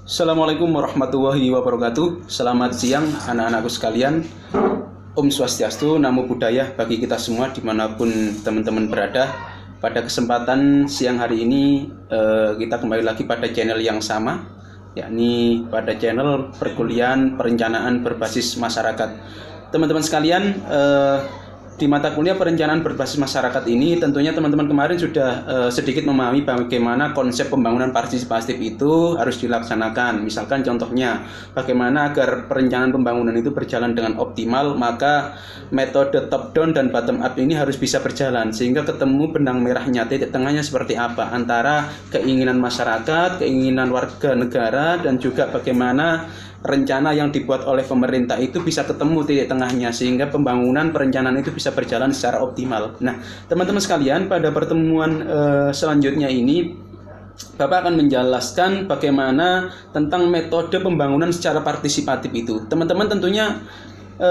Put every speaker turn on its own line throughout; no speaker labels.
Assalamualaikum warahmatullahi wabarakatuh. Selamat siang anak-anakku sekalian. Om Swastiastu, Namo Buddhaya bagi kita semua dimanapun teman-teman berada. Pada kesempatan siang hari ini kita kembali lagi pada channel yang sama, yakni pada channel perkuliahan perencanaan berbasis masyarakat. Teman-teman sekalian, di mata kuliah perencanaan berbasis masyarakat ini tentunya teman-teman kemarin sudah sedikit memahami bagaimana konsep pembangunan partisipatif itu harus dilaksanakan. Misalkan contohnya bagaimana agar perencanaan pembangunan itu berjalan dengan optimal, maka metode top down dan bottom up ini harus bisa berjalan sehingga ketemu benang merahnya, titik tengahnya seperti apa antara keinginan masyarakat, keinginan warga negara, dan juga bagaimana rencana yang dibuat oleh pemerintah itu bisa ketemu titik tengahnya sehingga pembangunan perencanaan itu bisa berjalan secara optimal. Nah, teman-teman sekalian, pada pertemuan selanjutnya ini Bapak akan menjelaskan bagaimana tentang metode pembangunan secara partisipatif itu. Teman-teman tentunya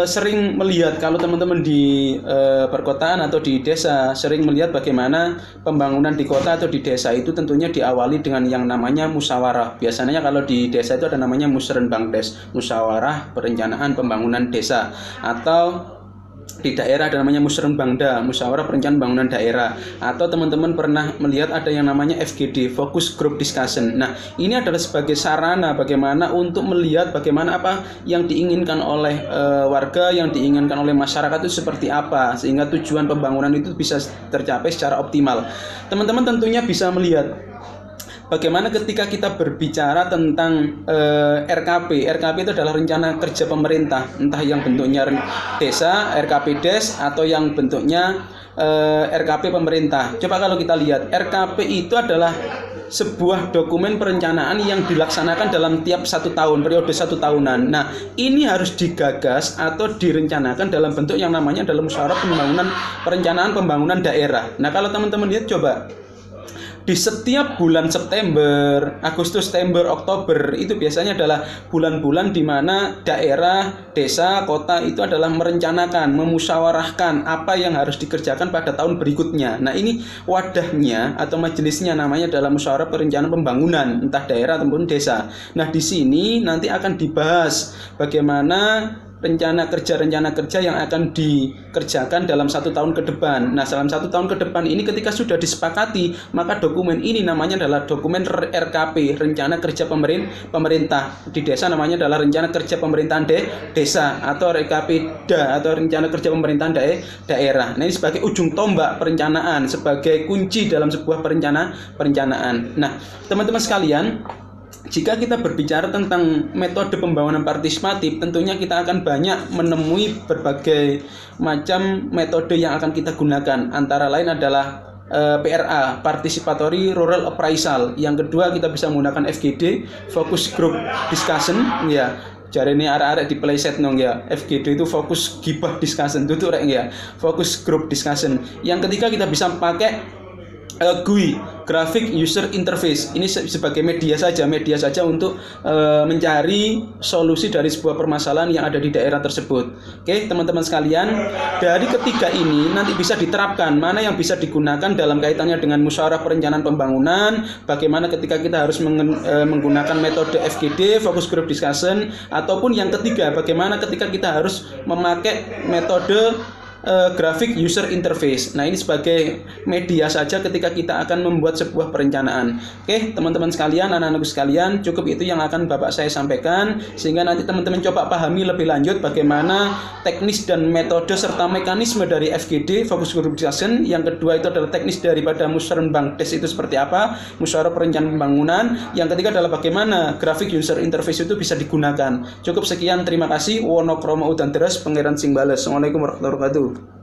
sering melihat, kalau teman-teman di perkotaan atau di desa sering melihat bagaimana pembangunan di kota atau di desa itu tentunya diawali dengan yang namanya musyawarah. Biasanya kalau di desa itu ada namanya musrenbangdes, musyawarah perencanaan pembangunan desa, atau di daerah ada namanya musrenbangda, musyawarah perencanaan pembangunan daerah, atau teman-teman pernah melihat ada yang namanya FGD, Focus Group Discussion. Nah, ini adalah sebagai sarana bagaimana untuk melihat bagaimana apa yang diinginkan oleh warga, yang diinginkan oleh masyarakat itu seperti apa, sehingga tujuan pembangunan itu bisa tercapai secara optimal. Teman-teman tentunya bisa melihat bagaimana ketika kita berbicara tentang RKP. RKP itu adalah rencana kerja pemerintah, entah yang bentuknya desa, RKP Des, atau yang bentuknya RKP pemerintah. Coba kalau kita lihat, RKP itu adalah sebuah dokumen perencanaan yang dilaksanakan dalam tiap 1 tahun, periode 1 tahunan. Nah, ini harus digagas atau direncanakan dalam bentuk yang namanya dalam musyawarah perencanaan pembangunan daerah. Nah, kalau teman-teman lihat, coba di setiap bulan September, Agustus, September, Oktober itu biasanya adalah bulan-bulan di mana daerah, desa, kota itu adalah merencanakan, memusyawarahkan apa yang harus dikerjakan pada tahun berikutnya. Nah, ini wadahnya atau majelisnya namanya adalah musyawarah perencanaan pembangunan, entah daerah ataupun desa. Nah, di sini nanti akan dibahas bagaimana rencana kerja yang akan dikerjakan dalam 1 tahun ke depan. Nah, dalam 1 tahun ke depan ini ketika sudah disepakati, maka dokumen ini namanya adalah dokumen RKP, rencana kerja pemerintah. Di desa namanya adalah rencana kerja pemerintahan desa, atau RKPDA, atau rencana kerja pemerintahan daerah. Nah, ini sebagai ujung tombak perencanaan, sebagai kunci dalam sebuah perencanaan. Nah, teman-teman sekalian, jika kita berbicara tentang metode pembangunan partisipatif, tentunya kita akan banyak menemui berbagai macam metode yang akan kita gunakan. Antara lain adalah PRA, Participatory Rural Appraisal. Yang kedua, kita bisa menggunakan FGD, Focus Group Discussion, ya. Jari ini arek-arek di playset nong ya. FGD itu Focus Gibah Discussion, tutup rek ya. Focus Group Discussion. Yang ketiga, kita bisa pakai GUI, Graphic User Interface. Ini sebagai media saja untuk mencari solusi dari sebuah permasalahan yang ada di daerah tersebut. Oke, teman-teman sekalian, dari ketiga ini nanti bisa diterapkan mana yang bisa digunakan dalam kaitannya dengan musyawarah perencanaan pembangunan, bagaimana ketika kita harus menggunakan metode FGD, Focus Group Discussion, ataupun yang ketiga, bagaimana ketika kita harus memakai metode Graphic User Interface. Nah, ini sebagai media saja ketika kita akan membuat sebuah perencanaan. Oke, teman-teman sekalian, anak-anakku sekalian, cukup itu yang akan Bapak saya sampaikan, sehingga nanti teman-teman coba pahami lebih lanjut bagaimana teknis dan metode serta mekanisme dari FGD, Focus Group Discussion. Yang kedua itu adalah teknis daripada musrenbangdes itu seperti apa, musyawarah perencanaan pembangunan. Yang ketiga adalah bagaimana Graphic User Interface itu bisa digunakan. Cukup sekian, terima kasih. Wonokromo udan deres, Pangeran sing bales. Assalamualaikum warahmatullahi wabarakatuh.